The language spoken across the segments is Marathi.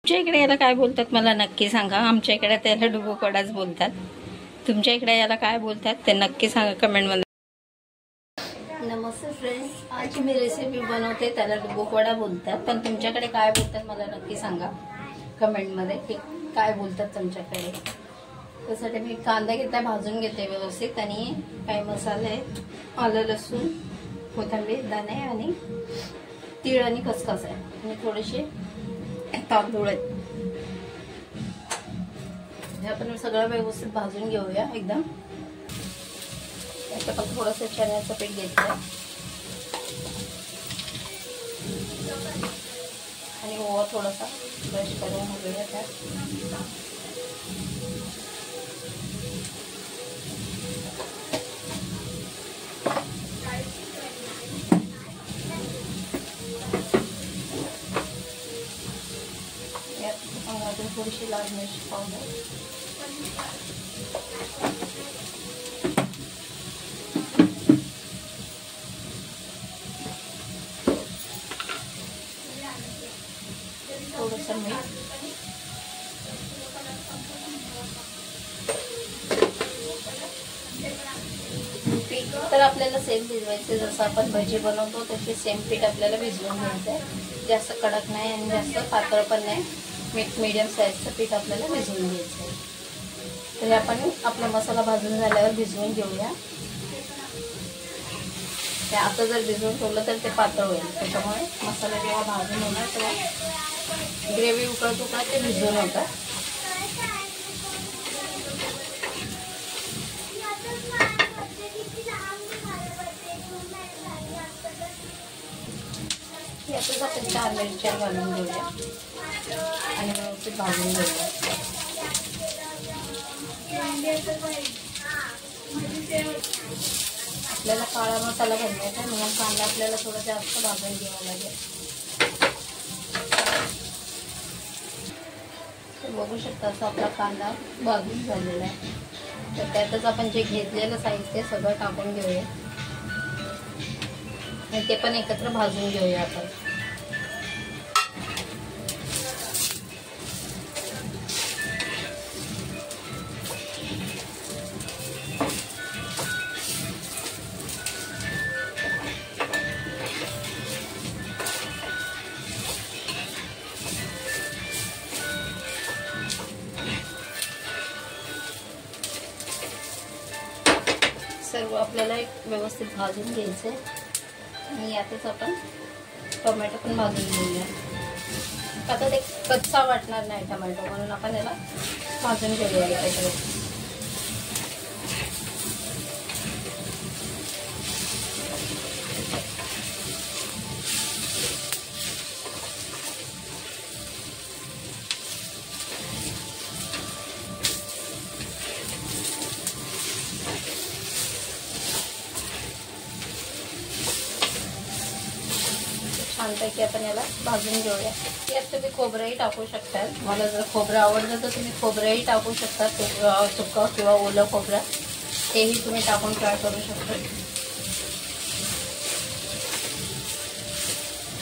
तुमच्या इकडे याला काय बोलतात मला नक्की सांगा. आमच्या इकडे त्याला डुबुकोडाच बोलतात. तुमच्या इकडे याला काय बोलतात ते नक्की सांगा कमेंटमध्ये. नमस्ते फ्रेंड्स, आज मी रेसिपी बनवते त्याला डुबुकोडा बोलतात, पण तुमच्याकडे काय बोलतात मला नक्की सांगा कमेंटमध्ये की काय बोलतात तुमच्याकडे. त्यासाठी मी कांदा घेतला, भाजून घेते व्यवस्थित, आणि काही मसाले आहेत, आलं लसूण, कोथिंबीर, दाणे आणि तीळ आणि खसखस आहे, आणि थोडेसे तांदूळ आहेत. हे आपण सगळं व्यवस्थित भाजून घेऊया एकदम. याच्यात पण थोडंसं चण्याचं पीठ घेतलं आणि ओवा थोडासा ब्रश करून घालूया त्यात. यात थोडीशी लाल मिरची पावडर, थोडंसं मीठ, पीठ तर आपल्याला सेम भिजवायचे, जसं आपण भजी बनवतो तसे सेम पीठ आपल्याला भिजवून घ्यायचं आहे. जास्त कडक नाही आणि जास्त पातळ पण नाही, मीडियम साईजचं पीठ आपल्याला भिजवून घ्यायचं आहे. तर आपण आपला मसाला भाजून झाल्यावर भिजवून घेऊया. ते आता जर भिजवून ठेवलं तर ते पातळ होईल, त्याच्यामुळे मसाला जेव्हा भाजून होणार तेव्हा ग्रेव्ही उकळत उकळत ते भिजवून होतं. यातच आपण 4 मिरच्या घालून घेऊया आणि व्यवस्थित भाजून घेऊया. आपल्याला काळा मसाला घालायचा आहे, म्हणून कांदा आपल्याला थोडा जास्त भाजून घ्यावा लागेल. बघू शकता असं आपला कांदा भाजून झालेला आहे. तर त्यातच आपण जे घेतलेलं साहित्य सगळं टाकून घेऊया आणि ते पण एकत्र भाजून घेऊया आपण. सर्व आपल्याला एक व्यवस्थित भाजून घ्यायचं आहे आणि यातच आपण टोमॅटो पण भाजून घेऊया. आता ते कच्चा वाटणार नाही टोमॅटो, म्हणून आपण याला भाजून घेऊया एकत्र. छानपैकी आपण याला भाजून घेऊया. यात तुम्ही खोबरंही टाकू शकता. मला जर खोबरं आवडलं तर तुम्ही खोबरंही टाकू शकता, सुकं किंवा ओलं खोबरं, तेही तुम्ही टाकून फ्राय करू शकता.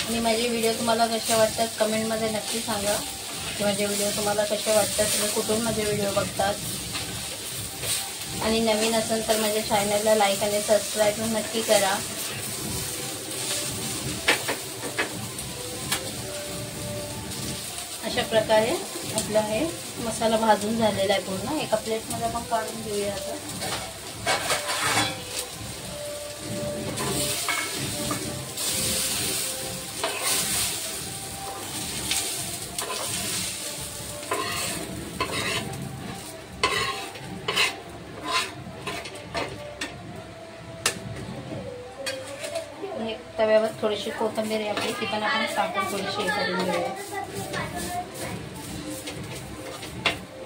आणि माझे व्हिडिओ तुम्हाला कसे वाटतात कमेंटमध्ये नक्की सांगा. माझे व्हिडिओ तुम्हाला कसे वाटतात, तुम्ही कुठून माझे व्हिडिओ बघतात. आणि नवीन असेल तर माझ्या चॅनलला लाईक आणि सबस्क्राईब नक्की करा. अशा प्रकारे आपला हे मसाला भाजून झालेला आहे पूर्ण. एका प्लेटमध्ये आपण काढून घेऊया आता. तव्यावर थोडीशी कोथिंबीर आपली ती पण आपण टाकून थोडीशी हे करून घेऊया.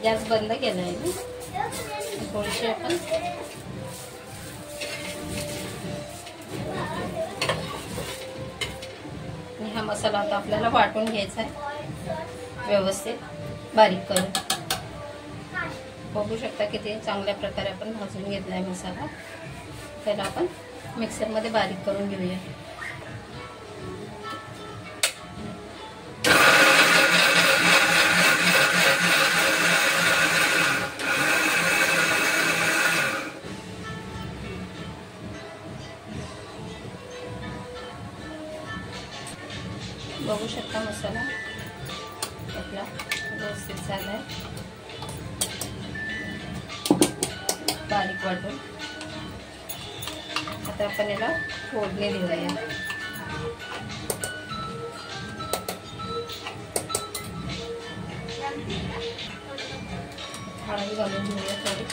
गॅस बंद केला आहे मी. थोडीशी आपण आणि हा मसाला आता आपल्याला वाटून घ्यायचा आहे व्यवस्थित बारीक करून. बघू शकता किती चांगल्या प्रकारे आपण भाजून घेतला आहे मसाला. त्याला आपण मिक्सरमध्ये बारीक करून घेऊया. व्यवस्थित झालाय बारीक वाटून. आता आपण याला फोडणी देऊया. हळद घालून घेऊया थोडी.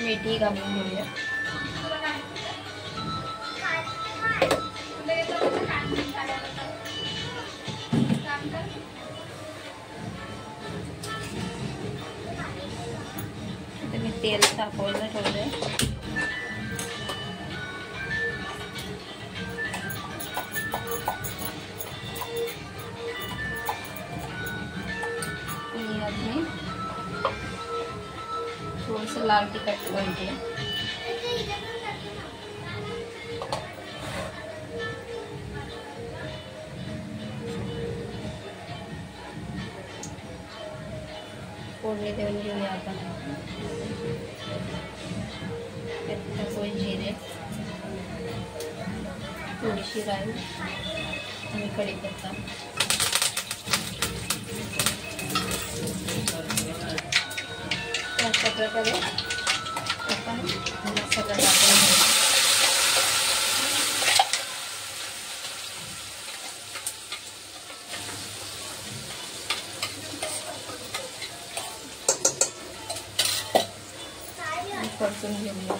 मेथी घालून घेऊया. मी तेल तापवायला ठेवलंय. थोडंसं लाल तिखट घालते. फोडणी देऊन घेऊया आपण. थोडे जिरे, थोडीशी राई आणि कढीपत्ता. अशा प्रकारे आपण सगळं टाकून घेऊ. परतून घेऊया.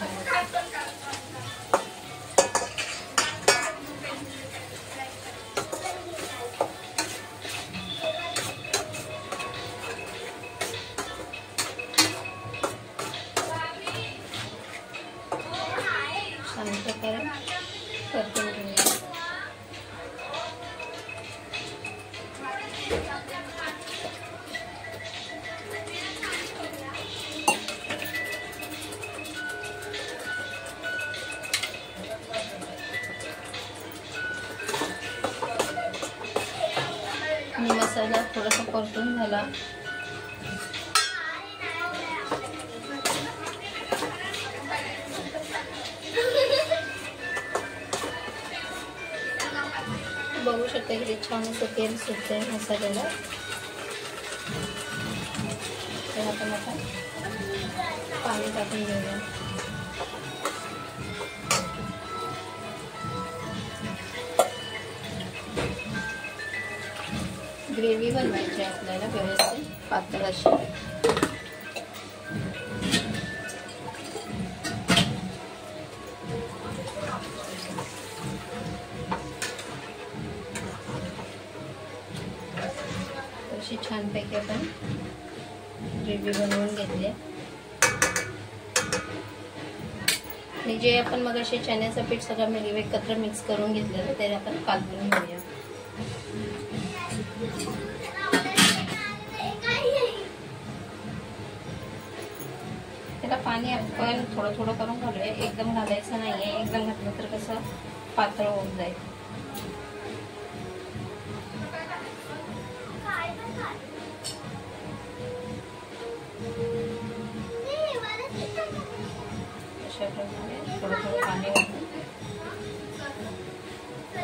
छान प्रकारे परतून घेऊया. आणि मसाला थोडासा परतून झाला. बघू शकता की छान असं तेल सुटतंय मसाल्याला. तर आपण आता पाणी टाकून घेऊया. ग्रेव्ही बनवायची आपल्याला व्यवस्थित पातळ अशी. अशी छानपैकी आपण ग्रेव्ही बनवून घेतली. आणि जे आपण मग असे चण्याचं पीठ सगळं एकत्र मिक्स करून घेतलेलं ते आपण कालवून घेऊया. त्याला पाणी आपण थोडं थोडं करून घालूया. एकदम घालायचं नाहीये. एकदम घातलं तर कसं पातळ होऊन जाईल. अशा प्रकारे थोडं थोडं पाणी घालून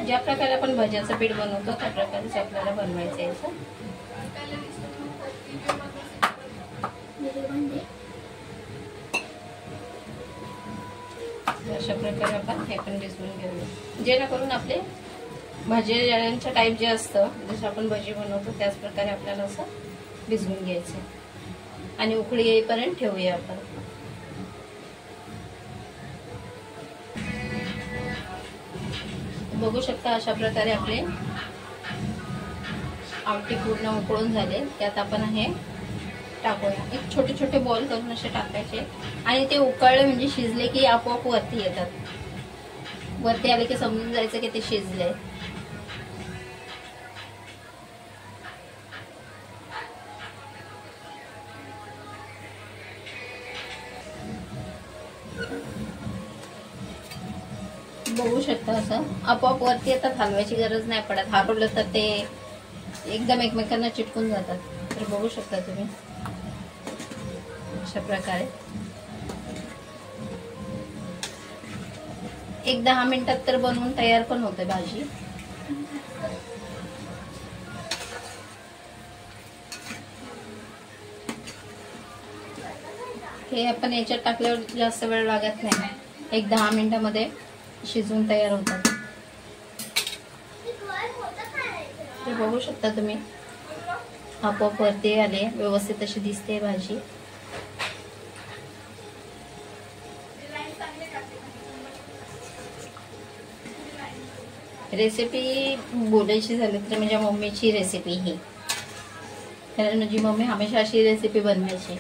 ज्या प्रकारे आपण भज्याचं पीठ बनवतो त्या प्रकारेच आपल्याला बनवायचं याचं. अशा प्रकारे आपण हे पण भिजवून घेऊया. जेणेकरून आपले भज्यांच्या टाईप जे असतं जसं आपण भजी बनवतो त्याच प्रकारे आपल्याला असं भिजवून घ्यायचं आणि उकळी येईपर्यंत ठेवूया आपण. बघू शकता अशा प्रकारे आपले आमटी पूर्ण उकळून झाले. त्यात आपण हे टाकूया. एक छोटे छोटे बॉल करून असे टाकायचे आणि ते उकळले म्हणजे शिजले की आपोआप वरती येतात. वरती आले की समजून जायचं की ते शिजले. बघू शकता असं आपोआप वरती येतात. हलवायची गरज नाही पडत. हलवलं तर ते एकदम एकमेकांना चिटकून जातात. तर बघू शकता तुम्ही अशा प्रकारे 1-10 मिनिटात तर बनवून तयार पण होते भाजी. हे आपण याच्यात टाकल्यावर जास्त वेळ लागत नाही, 1-10 मिनिटामध्ये शिजून तयार होतात. ते बघू शकता तुम्ही आपोआप वरती आले, व्यवस्थित अशी दिसते भाजी. रेसिपी बोलायची झाली तर माझ्या मम्मीची रेसिपी ही, कारण माझी मम्मी हमेशा अशी रेसिपी बनवायची.